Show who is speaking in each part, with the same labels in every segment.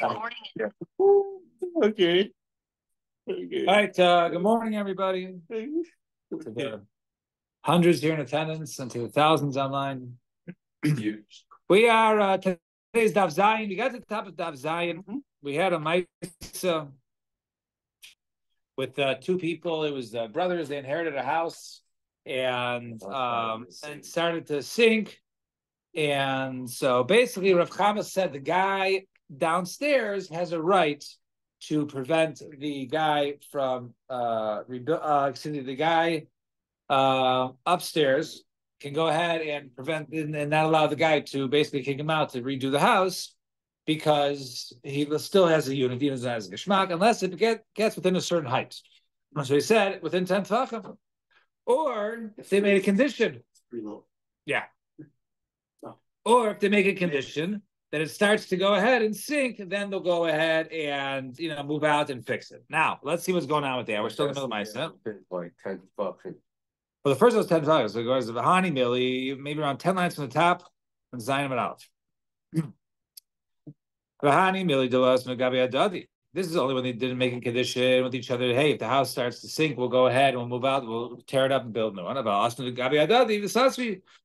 Speaker 1: Yeah. Okay. Okay.
Speaker 2: All right. Good morning, everybody. To the hundreds here in attendance and to the thousands online. We are today's Daf Zayin. We got to the top of Daf Zayin. We had a Maisa with two people. It was brothers. They inherited a house and started to sink. And so basically, Rav Chama said the guy downstairs has a right to prevent the guy from the guy upstairs can go ahead and prevent and not allow the guy to basically kick him out to redo the house because he still has a unit, he doesn't have a geschmack unless it gets within a certain height. So he said within 10 tefachim, or if they made a condition, yeah, or if they make a condition that it starts to go ahead and sink, then they'll go ahead and move out and fix it. Now, let's see what's going on with that. We're still in the middle of Maisa. Well, the first was 10 times. So it goes to the Hani Mili, maybe around 10 lines from the top, and Zayin and out. Hani Mili Delas Megabi Adadi. This is only when they didn't make a condition with each other. Hey, if the house starts to sink, we'll go ahead and we'll move out, we'll tear it up and build a new one.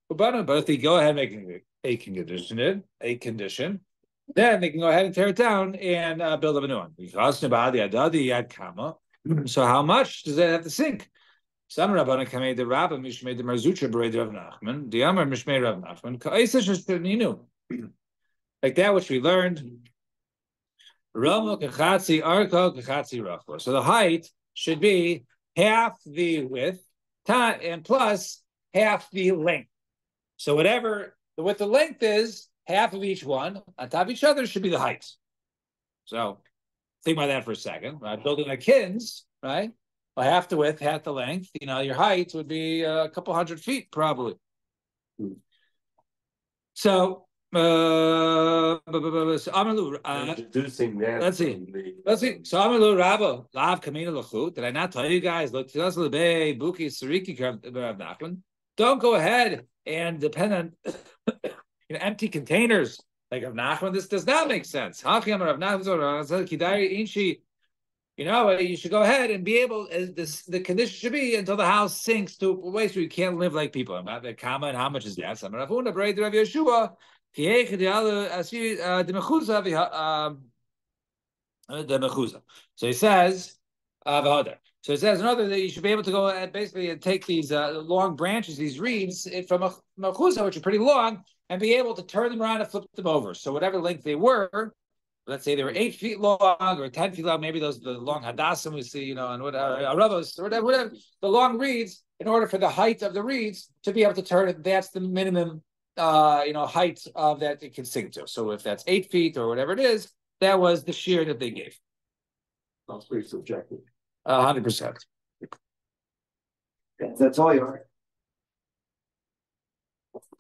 Speaker 2: But if they go ahead and make a condition, then they can go ahead and tear it down and build up a new one. So how much does that have to sink? Some Rabbana made the Rabba Mishmei the Marzucha Bered Rav Nachman, the Amar Mishmei Rav Nachman, like that which we learned. So the height should be half the width and plus half the length. So whatever the width and length is, half of each one on top of each other should be the height. So think about that for a second. Right? Building a kins, right? Well, half the width, half the length. Your height would be a couple 100 feet probably. So.
Speaker 1: Introducing that.
Speaker 2: Let's see. So Amalu Rabba Lav Kamina Lachu. Did I not tell you guys? Look, Buki Sariki Nachman. Don't go ahead and depend on empty containers like Rav Nachman. This does not make sense. You should go ahead and be able. The condition should be until the house sinks to a way so you can't live like people. I'm not the comment. How much is that? So he says, so it says another that you should be able to go and basically take these long branches, these reeds from a mechuzah, which are pretty long, and be able to turn them around and flip them over. So whatever length they were, let's say they were 8 feet long or 10 feet long, maybe the long hadassim we see, and whatever, the long reeds, in order for the height of the reeds to be able to turn it, that's the minimum height of that it can sink to. So if that's 8 feet or whatever it is, that was the shear that they gave.
Speaker 1: That's pretty subjective.
Speaker 2: 100%.
Speaker 1: That's all you are.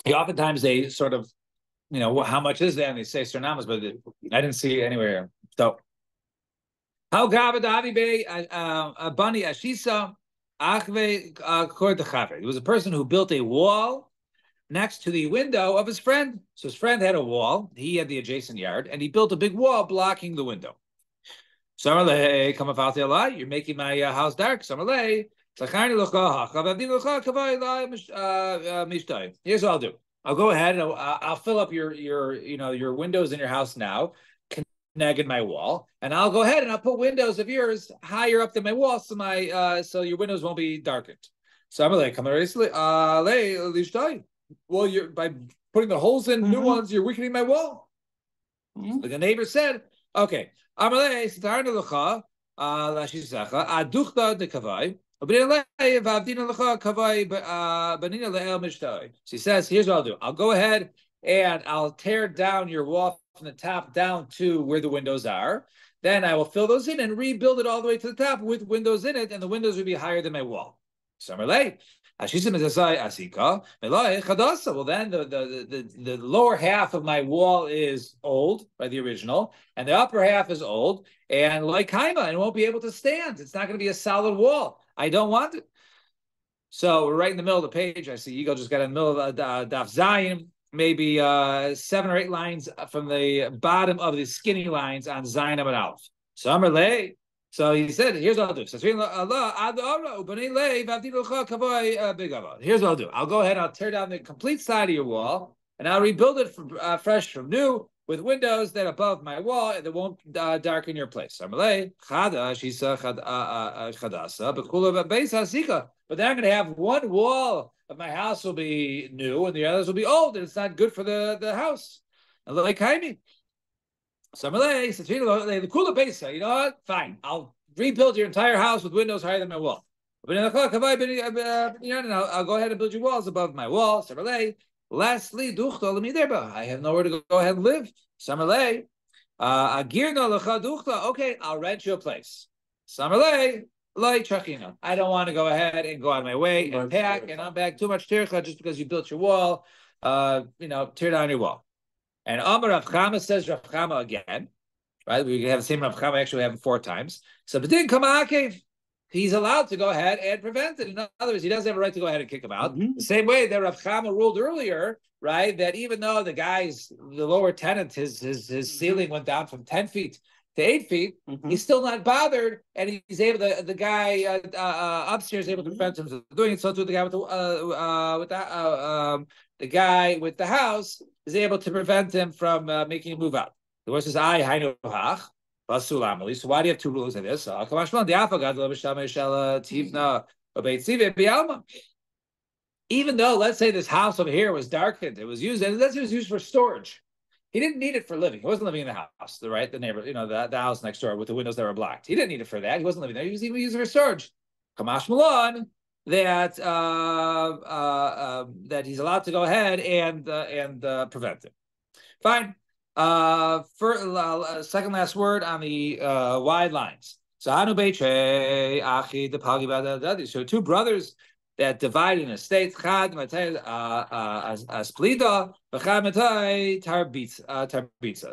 Speaker 2: Oftentimes they sort of, how much is that? And they say surnamas, but I didn't see it anywhere. So, how Gavadavi Bay Bani Ashisa Achve Kordachave. It was a person who built a wall next to the window of his friend. So his friend had a wall. He had the adjacent yard, and he built a big wall blocking the window. Samarle, come out there, you're making my house dark. Samarle, here's what I'll do. I'll go ahead and I'll fill up your windows in your house now, connecting my wall, and I'll go ahead and I'll put windows of yours higher up than my wall, so your windows won't be darkened. Samarle, come well, you're by putting the holes in new ones, you're weakening my wall. Like the neighbor said, okay. So he says, here's what I'll do. I'll go ahead and I'll tear down your wall from the top down to where the windows are. Then I will fill those in and rebuild it all the way to the top with windows in it, and the windows will be higher than my wall. Well, then the lower half of my wall is old by the original, and the upper half is old, and like Kaima, and won't be able to stand. It's not going to be a solid wall. I don't want it. So we're right in the middle of the page. I see Yigal just got in the middle of Daf Zayin. maybe 7 or 8 lines from the bottom of the skinny lines on Zayin and Aleph. So Amarle. So he said, here's what I'll do. So here's what I'll do. I'll go ahead, I'll tear down the complete side of your wall, and I'll rebuild it from fresh from new with windows that above my wall and that won't darken your place. But then I'm going to have one wall of my house will be new and the others will be old, and it's not good for the house. Like so the cooler base, you know what? Fine. I'll rebuild your entire house with windows higher than my wall. But I'll go ahead and build your walls above my wall. Lastly, I have nowhere to go ahead and live. Okay, I'll rent you a place. I don't want to go ahead and go out of my way and pack and unpack too much tircha just because you built your wall. Tear down your wall. And Amar Rav Chama says Rav Chama again, right? We have the same Rav Chama, actually we have him 4 times. So B'din Kama he's allowed to go ahead and prevent it. In other words, he doesn't have a right to go ahead and kick him out. The same way that Rav Chama ruled earlier, right? That even though the lower tenant, his ceiling went down from 10 feet to 8 feet, he's still not bothered, and he's able to, the guy upstairs is able to prevent him from doing it. So too the guy the guy with the house is able to prevent him from making him move out. The word says, I hainu hach, basulamali. So why do you have 2 rules in this? Even though, let's say this house over here was darkened, it was used, and it was used for storage. He didn't need it for living. He wasn't living in the house, right? The neighbor, the house next door with the windows that were blocked. He didn't need it for that. He wasn't living there. He was even using it for storage. Kamash Malon, that he's allowed to go ahead and prevent it. Fine. Second last word on the wide lines. So 2 brothers that divide an estate.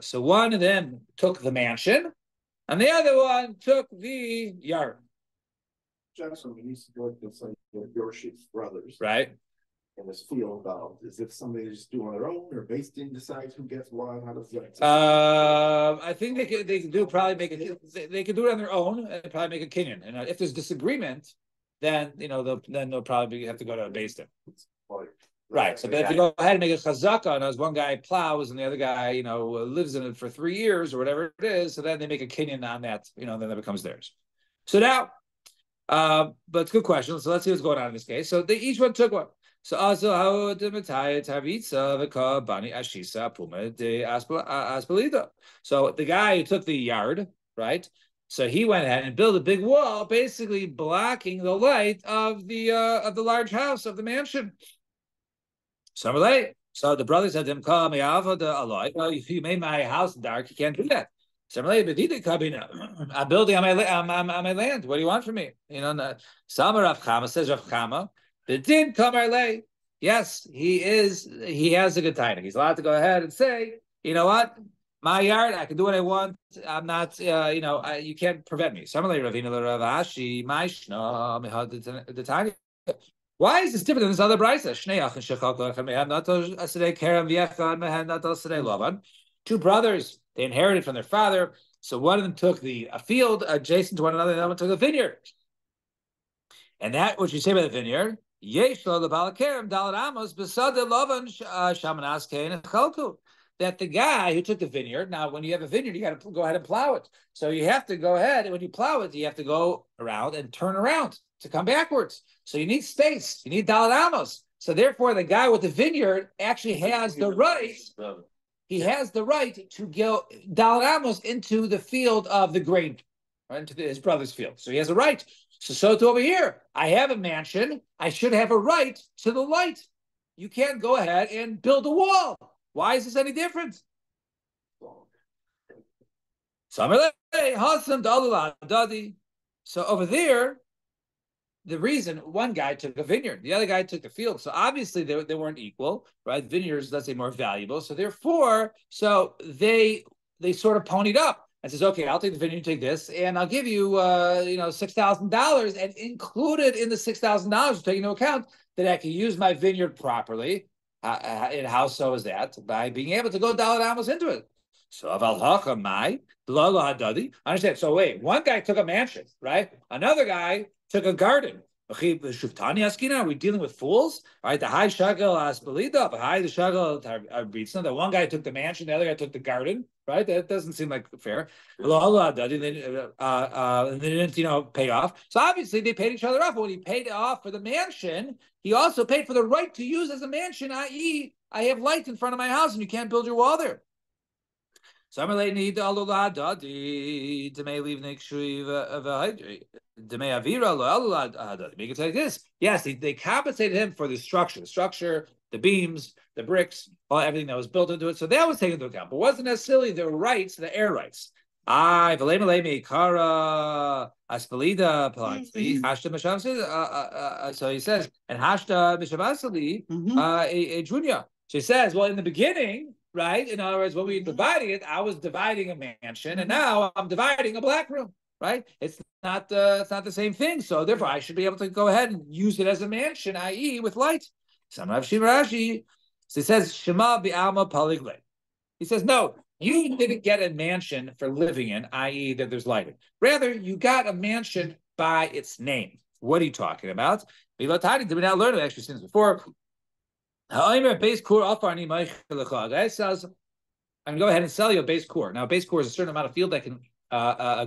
Speaker 2: So one of them took the mansion, and the other one took the yard.
Speaker 1: Jackson, we used to go like this, like Yorship's brothers,
Speaker 2: right?
Speaker 1: In this field, is if somebody's doing their own or based in decides who gets what? How does that?
Speaker 2: I think they could do probably make it. They could do it on their own and probably make a kinyan. And if there's disagreement, then they'll probably have to go to a based in. Right. So, but if you go ahead and make a chazaka, and as one guy plows and the other guy, lives in it for 3 years or whatever it is, so then they make a kinyan on that. Then that becomes theirs. So now. But it's a good question. So let's see what's going on in this case. So they each one took one. So also how the Tavitsa Vika Bani Ashisa Puma de Aspelida. So the guy who took the yard, right? So he went ahead and built a big wall, basically blocking the light of the large house of the mansion. So the brother said to him, "Come, if you made my house dark, you can't do that." I'm building on my land. What do you want from me? Some Rav Chama says Rav Chama. The din kamarle. Yes, he has a good title. He's allowed to go ahead and say, you know what? My yard, I can do what I want. I'm not, you can't prevent me. Why is this different than this other brisa? 2 brothers, they inherited from their father. So one of them took a field adjacent to one another, and the other one took a vineyard. And that, what you say about the vineyard, that the guy who took the vineyard, now when you have a vineyard, you got to go ahead and plow it. So you have to go ahead, and when you plow it, you have to go around and turn around to come backwards. So you need space. You need dalat amos. So therefore, the guy with the vineyard actually has the right. He has the right to go dalat amos into the field of the grain, right, into his brother's field. So he has a right. So to over here, I have a mansion. I should have a right to the light. You can't go ahead and build a wall. Why is this any different? So over there, the reason one guy took a vineyard, the other guy took the field. So obviously they weren't equal, right? Vineyards, let's say, more valuable. So therefore, they sort of ponied up and says, okay, I'll take the vineyard, take this, and I'll give you, $6,000, and included in the $6,000, take into account that I can use my vineyard properly. And how so is that? By being able to go Dalit Amos into it. So aval hacha mai blalo hadadi. Understand? So wait, one guy took a mansion, right? Another guy took a garden. Are we dealing with fools? All right, the high shagel asbelida, the high the shagel arbitza. The one guy took the mansion, the other guy took the garden. Right? That doesn't seem like fair. And they didn't, pay off. So obviously they paid each other off. But when he paid off for the mansion, he also paid for the right to use as a mansion, i.e., I have light in front of my house and you can't build your wall there. So I'm relating to leave Make it like this. Yes, they compensated him for the structure, the beams, the bricks, everything that was built into it. So that was taken into account, but wasn't necessarily the rights, the air rights. So he says, and Hashta Mishavasali, a junior. So he says, well, in the beginning, right? In other words, when we divided it, I was dividing a mansion, and now I'm dividing a black room, right? It's not the same thing. So therefore, I should be able to go ahead and use it as a mansion, i.e., with light. So he says, Shema bi'alma paligle. He says, no, you didn't get a mansion for living in, i.e., that there's lighting. Rather, you got a mansion by its name. What are you talking about? Did we not learn it actually since before? Base core I can go ahead and sell you a base core. Now, a base core is a certain amount of field that can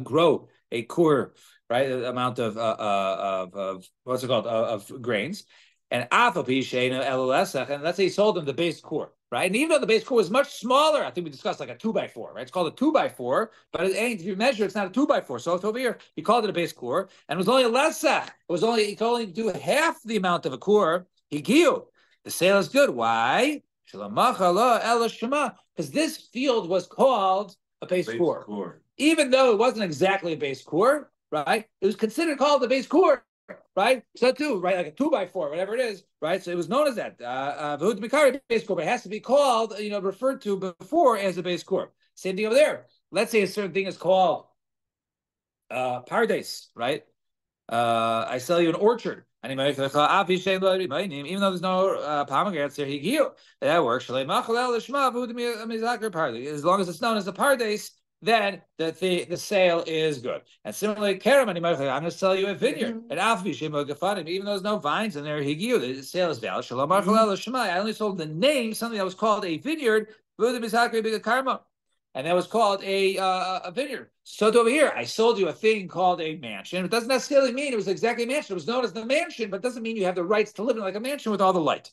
Speaker 2: grow a core, right? Amount of what's it called of grains. And and let's say he sold them the base core, right? And even though the base core was much smaller, I think we discussed like a 2x4, right? It's called a 2x4, but if you measure, it's not a 2x4. So it's over here. He called it a base core, and it was only a lesach. He could only do half the amount of a core. He gave. The sale is good. Why? Because this field was called a base core. Even though it wasn't exactly a base core, right? It was considered called a base core, right? So too, right, like a 2x4, whatever it is, right? So it was known as that. Base core, but it has to be called, referred to before as a base core. Same thing over there. Let's say a certain thing is called pardes, right? I sell you an orchard. Even though there's no pomegranates there, that works. As long as it's known as a pardes, then the sale is good. And similarly, I'm going to sell you a vineyard. And even though there's no vines in there, the sale is valid. I only sold the name, something that was called a vineyard. And that was called a vineyard. So over here, I sold you a thing called a mansion. It doesn't necessarily mean it was exactly a mansion. It was known as the mansion, but it doesn't mean you have the rights to live in like a mansion with all the light.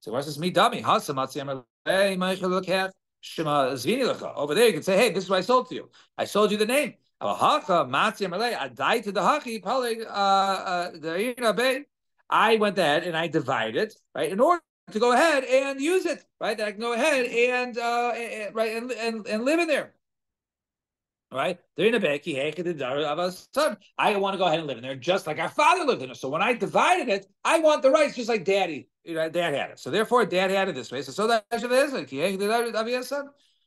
Speaker 2: So where's this me dummy? Over there, you can say, hey, this is what I sold to you. I sold you the name. I went ahead and I divided, right, in order to go ahead and use it, right? That I can go ahead and right and live in there. Right? They're in a Becky, I want to go ahead and live in there just like our father lived in it. So when I divided it, I want the rights just like daddy, dad had it. So therefore, dad had it this way. So that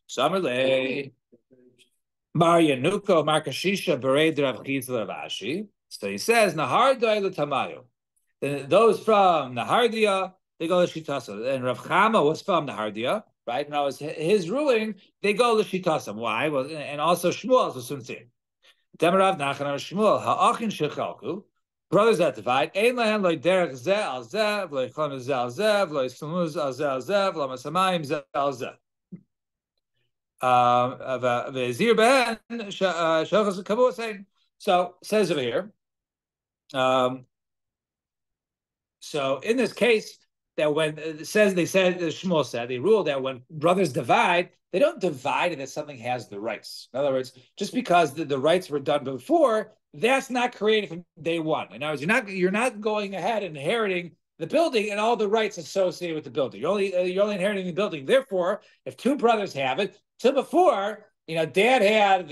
Speaker 2: Summerlay. Marianuko Markashisha Bered Rav Chizla Ravashi. So he says, Nahar Doyle Tamayo. Those from Nahardia, they go to Shitasa. And Rav Chama was from Nahardia, right? Now his ruling, they go to Shitasa. Why? Well, and also Shmuel is a Sunsin. Demarav Nachan Shmuel, Ha'achin Shechalku. Brothers that divide, Ein Lahan Loy Derech Zeh Al Zeh, Loy Chlam Zeh Al Zeh, Loy Slumuz Al Zeh Al Zeh, Loy Masamayim Zeh Al Zeh. So says over here. So in this case, that when Shmuel said they ruled that when brothers divide, they don't divide it that something has the rights. In other words, just because the rights were done before, that's not created from day one. In other words, you're not going ahead and inheriting the building and all the rights associated with the building. You're only inheriting the building. Therefore, if two brothers have it, to before, dad had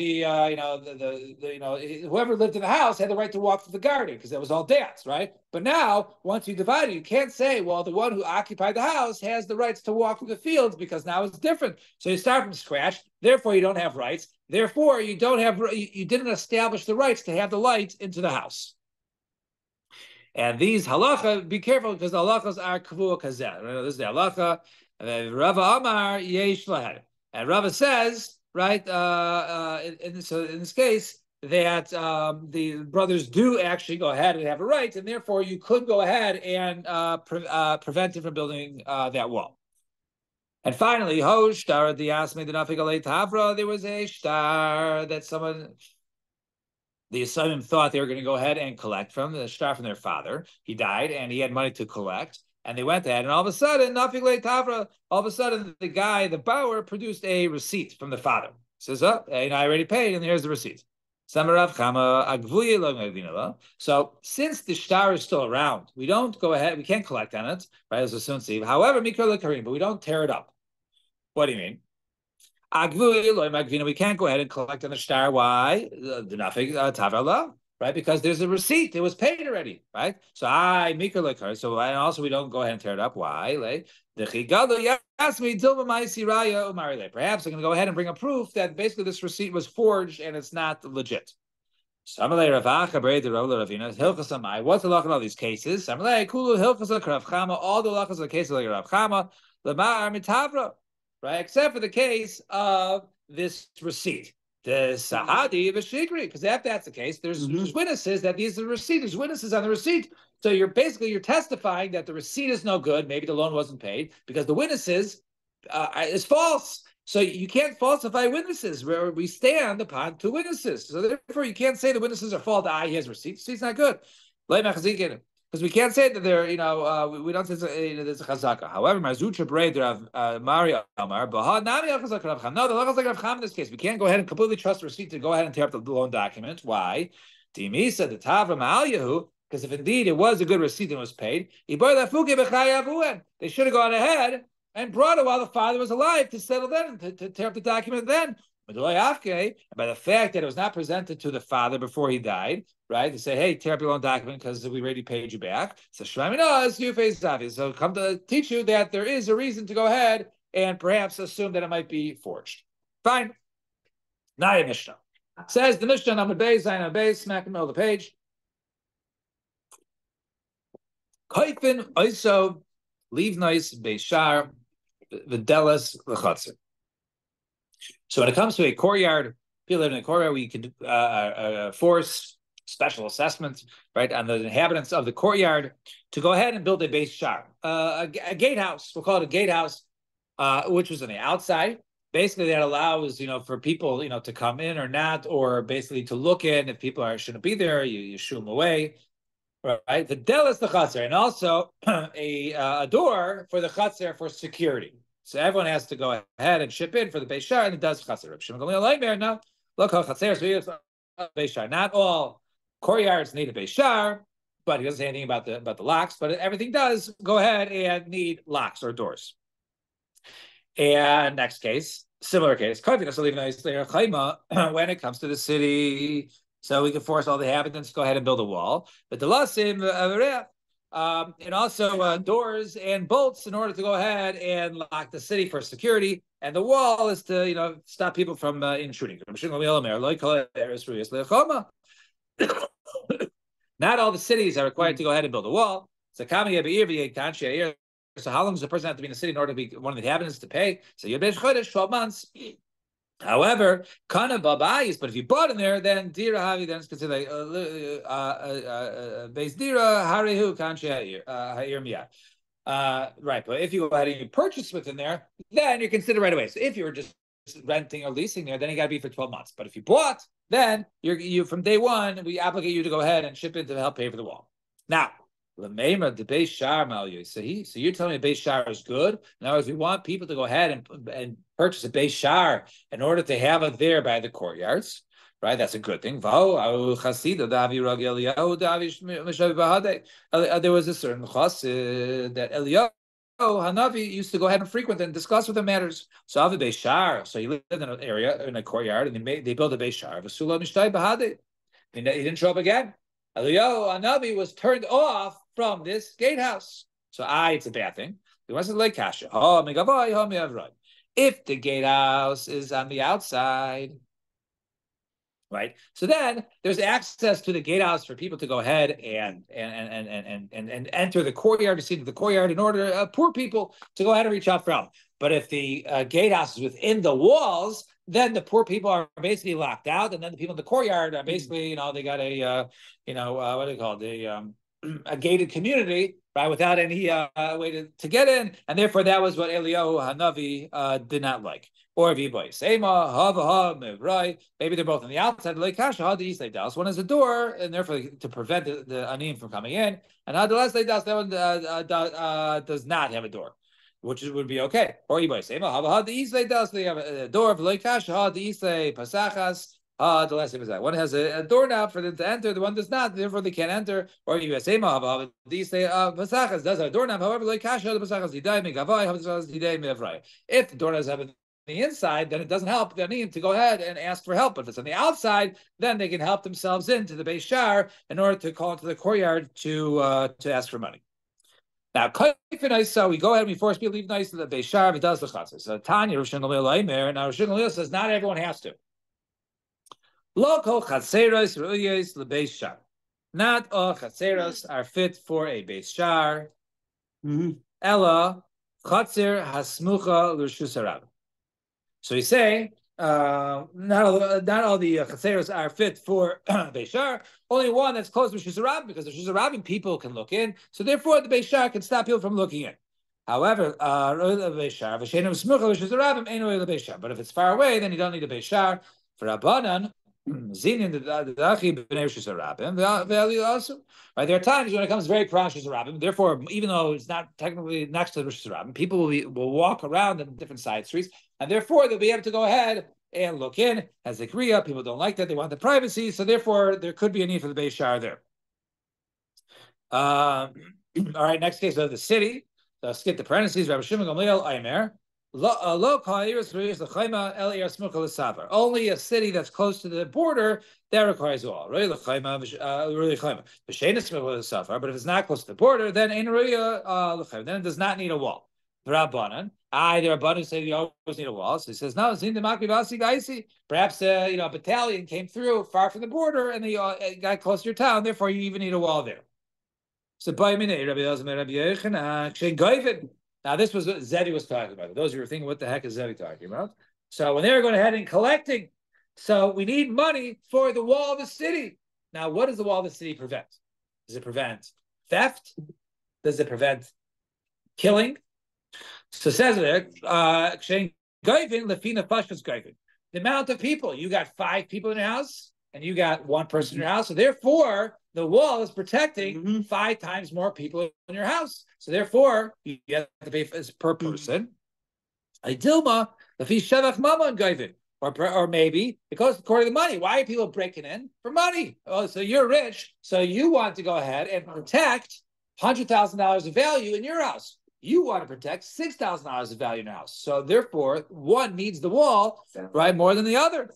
Speaker 2: whoever lived in the house had the right to walk through the garden because that was all dad's, right? But now, once you divide it, you can't say, well, the one who occupied the house has the rights to walk through the fields because now it's different. So you start from scratch. Therefore, you don't have rights. Therefore, you didn't establish the rights to have the light into the house. And these halacha, be careful because the halachas are kavua kazeh. This is the halacha. Rava Amar yesh lahed. And Rava says, right, so in this case, that the brothers do actually go ahead and have a right, and therefore you could go ahead and prevent it from building that wall. And finally, ho shtar the asme the nafigalei tavra. There was a shtar that the Yisraelim thought they were going to go ahead and collect from the shtar from their father. He died, and he had money to collect. And they went ahead, and all of a sudden, nafigalei tavra. All of a sudden, the guy, the bower, produced a receipt from the father. He says, "Oh, I already paid, and here's the receipt." So since the shtar is still around, we don't go ahead, we can't collect on it, right? As a soon see. However, but we don't tear it up. What do you mean? We can't go ahead and collect on the shtar. Why? Right? Because there's a receipt. It was paid already, right? So So and also we don't go ahead and tear it up. Why? Perhaps I'm going to go ahead and bring a proof that basically this receipt was forged and it's not legit. What's the law in all these cases? All the laws of the case of Rav Chama, right? Except for the case of this receipt. The Sahadi of a Shikri, because if that's the case, there's witnesses that these are the receipt, there's witnesses on the receipt. So you're testifying that the receipt is no good, maybe the loan wasn't paid, because the witnesses is false. So you can't falsify witnesses where we stand upon two witnesses. So therefore, you can't say the witnesses are false. He has receipts. It's not good. Because we can't say that they're, we don't say there's a chazaka. However, Marzucha Braid of Mario Amar, Nami Rav no, the lachas like Rav Cham in this case. We can't go ahead and completely trust the receipt to go ahead and tear up the loan document. Why? Dimi said the Tavra Ma'al because if indeed it was a good receipt and was paid, they should have gone ahead and brought it while the father was alive to settle then, to tear up the document then. And by the fact that it was not presented to the father before he died, right? To say, hey, tear up your loan document because we already paid you back. So So come to teach you that there is a reason to go ahead and perhaps assume that it might be forged. Fine. Naya Mishnah. Says the Mishnah, I'm a base, I'm a base, smack in the middle of the page. Kaifin also leave nice Beishar Videlis Lechatzer. So when it comes to a courtyard, people live in a courtyard, we can force special assessments, right, on the inhabitants of the courtyard to go ahead and build a base shar, a gatehouse. We'll call it a gatehouse, which was on the outside. Basically, that allows for people to come in or not, or basically to look in. If people shouldn't be there, you shoo them away. Right, the del is the chaser, and also a door for the chaser for security. So everyone has to go ahead and ship in for the Beishar, and it does chaser. No, look how chaser Beishar. Not all courtyards need a Beishar, but he doesn't say anything about the locks. But everything does go ahead and need locks or doors. And next case, similar case, when it comes to the city. So we can force all the inhabitants to go ahead and build a wall. But the lasim and also doors and bolts in order to go ahead and lock the city for security. And the wall is to stop people from intruding. Not all the cities are required to go ahead and build a wall. So how long does the person have to be in the city in order to be one of the inhabitants to pay? So you're 12 months. However, kana babayis, but if you bought in there, then dira havi, then it's considered base dira harihu kanche ha'ir miyah. Right, but if you go ahead and you purchase within there, then you're considered right away. So if you were just renting or leasing there, then you got to be for 12 months. But if you bought, then you from day one, we obligate you to go ahead and ship in to help pay for the wall. Now, L'meimer the Beis Shar Malyu. So you're telling me Beis Shar is good? In other words, we want people to go ahead and purchase a Beis Shar in order to have it there by the courtyards, right? That's a good thing. There was a certain chassid that Eliyahu Hanavi used to go ahead and frequent and discuss with the matters. So Avi Beis Shar. So he lived in an area in a courtyard, and they built a Beis Shar. He didn't show up again. Eliyahu Hanavi was turned off from this gatehouse. So it's a bad thing. He wants to lay kasha. If the gatehouse is on the outside, Right. So then there's access to the gatehouse for people to go ahead and enter the courtyard, to see the courtyard, in order poor people to go ahead and reach out for help. But if the gatehouse is within the walls, then the poor people are basically locked out, and then the people in the courtyard are basically, they got a, what do they call it, a gated community, right, without any way to get in, and therefore that was what Eliyahu Hanavi did not like. Or Viboy Sema, Hava, maybe they're both on the outside. Like Kasha, the east lay down. One has a door, and therefore to prevent the anim from coming in. And the last lay down, that one does not have a door, which would be okay. Or Viboy Sema, Hava, the east lay down. They have a door of Like Kasha, the east lay Pasachas. The last name is that one has a doorknob for them to enter, the one does not, therefore they can't enter. Or you say the east lay Pasachas does have a doorknob, however, Like Kasha, the Pasachas Hidai Megavai, Hidai Mevrai. If the door does have the inside, then it doesn't help the need to go ahead and ask for help. But if it's on the outside, then they can help themselves into the Beis Shar in order to call into the courtyard to ask for money. Now, so we go ahead and we force people to leave nice to the Beis Shar. It does the chatzos. So Tanya Rosh Hashanah now Rosh Hashanah says not everyone has to. Local chatzeros ru'yos leBeis Shar. Not all chatzeros are fit for a Beis Shar. Ella chatzer hasmucha l'rshus harabim. So we say not all the chatzeros are fit for Beis Shar. Only one that's close to Rishus Harabim, because the Rishus Harabim people can look in. So therefore, the Beis Shar can stop people from looking in. However, but if it's far away, then you don't need a Beis Shar. For Rabbanan, right, there are times when it comes very close to Rishus therefore, even though it's not technically next to the Rishus people will walk around in different side streets, and therefore they'll be able to go ahead and look in as a kriya. People don't like that; they want the privacy, so therefore there could be a need for the Beis Shar there. All right, next case of the city. So skip the parentheses. Rabbi Shimon Gamliel Aimer. Only a city that's close to the border that requires a wall. But if it's not close to the border, then then it does not need a wall. There are Rabbanan who say you always need a wall. So he says, no, perhaps a battalion came through far from the border and they got close to your town, therefore you even need a wall there. So now, this was what Zevi was talking about. Those who were thinking, what the heck is Zevi talking about? So when they were going ahead and collecting, so we need money for the wall of the city. Now, what does the wall of the city prevent? Does it prevent theft? Does it prevent killing? So says it, the amount of people, you got 5 people in your house, and you got 1 person in your house, so therefore, the wall is protecting 5 times more people in your house. So therefore, you have to pay per person. Or maybe because according to money. Why are people breaking in? For money. Oh, so you're rich, so you want to go ahead and protect $100,000 of value in your house. You want to protect $6,000 of value in your house. So therefore, one needs the wall, right, more than the other.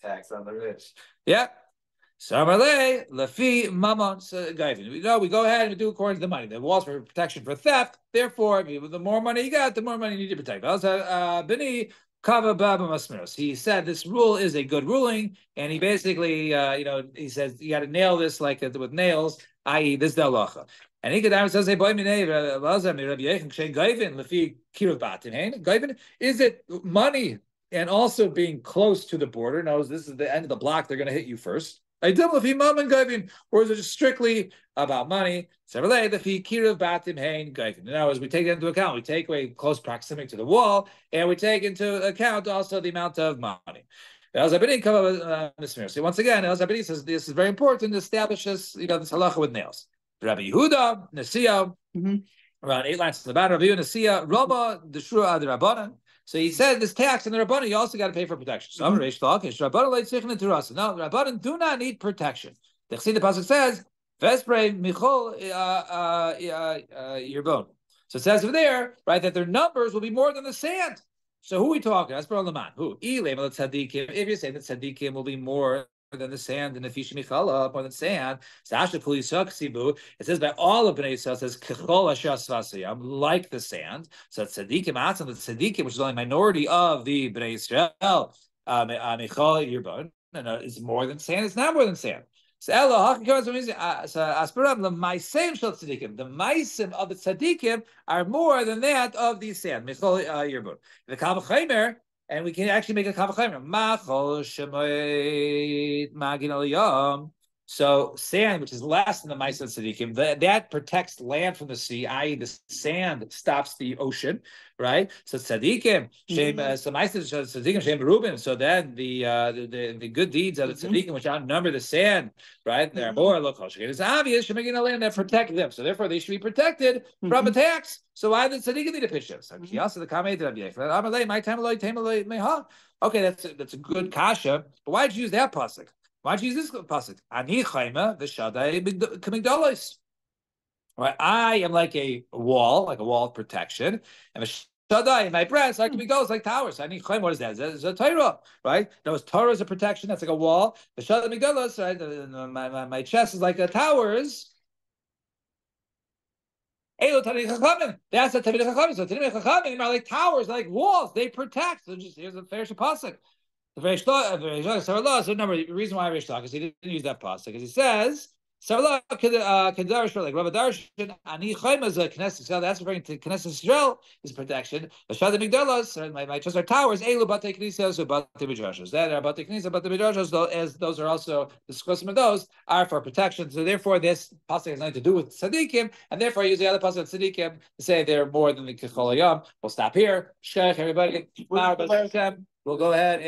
Speaker 3: Tax on the rich.
Speaker 2: Yeah. Samarle, Lafi, Mammon, Gavin. We go ahead and we do according to the money. The walls for protection for theft. Therefore, the more money you got, the more money you need to protect. Bini Kava Baba Masmiros. He said this rule is a good ruling, and he basically, he says you got to nail this like with nails, i.e., this is the halacha. And he could say, is it money and also being close to the border? Knows this is the end of the block, they're going to hit you first. Or is it just strictly about money? Now, as we take that into account, we take away close proximity to the wall, and we take into account also the amount of money. So once again, El-Zabini says this is very important to establish this, this halacha with nails. Rabbi Yehuda, Nasiya, around 8 lines to the bottom. Rabbi Yehuda, Nasiya, Rama, the Shura Ad Rabbanan. So he said this tax and the Rabbanan, you also got to pay for protection. So Rabbanan do not need protection. The Pasuk says, Vespre Michol Yerbon. So it says over there, right, that their numbers will be more than the sand. So who are we talking? That's Laman. Who? If you say that tzaddikim will be more than the sand, and if Michala, more than sand, it says by all of Bnei Yisrael, it says Kechol Ashas Vasayam, like the sand. So tzaddikim atzam, the tzaddikim, which is only a minority of the Bnei Yisrael, Michal Yerbon. no, it's more than sand. It's not more than sand. So Ella, the ma'asim of the tzaddikim are more than that of the sand. The kavachimer, and we can actually make a kavachimer. Machol shemoed magin aliyam. So sand, which is less than the ma'asim tzaddikim, that protects land from the sea, i.e., the sand stops the ocean, right? So tzaddikim, so ma'asim tzaddikim shem berubim. So then the good deeds of the tzaddikim, which outnumber the sand, right? They're more local. It's obvious should make a land that protect them. So therefore, they should be protected from attacks. So why did tzaddikim need a picture? So also the comment of my time okay, that's a good kasha. But why'd you use that pasuk? Why'd you use this pasuk? Ani chayma v'shadai k'migdalos. Right, I am like a wall of protection, and v'shadai, my breast, like migdalos, like towers. Ani chayma, what is that? It's a Torah, right? No, Torah is a protection. That's like a wall. V'shadai migdalos, right? My chest is like a towers. That's a Talmidei Chachamim. So Talmidei Chachamim are like towers, like walls. They protect. So just here's a fair pasuk. The number. The reason why Rish because he didn't use that pasuk because he says Sarla Kedar like Rabbi Darshan Ani Chaim is a Knesset Israel. That's referring to Knesset Israel is protection. Bashad Migdalos, my chest are towers. Elu Batei Knesset, so Batei Midrashos. That are Batei Knesset, Batei Midrashos. As those are also the discussion of those are for protection. So therefore, this pasuk has nothing to do with tzaddikim, and therefore I use the other pasuk of tzaddikim to say they're more than the Kechol Hayam. We'll stop here. Shech everybody. We'll go ahead.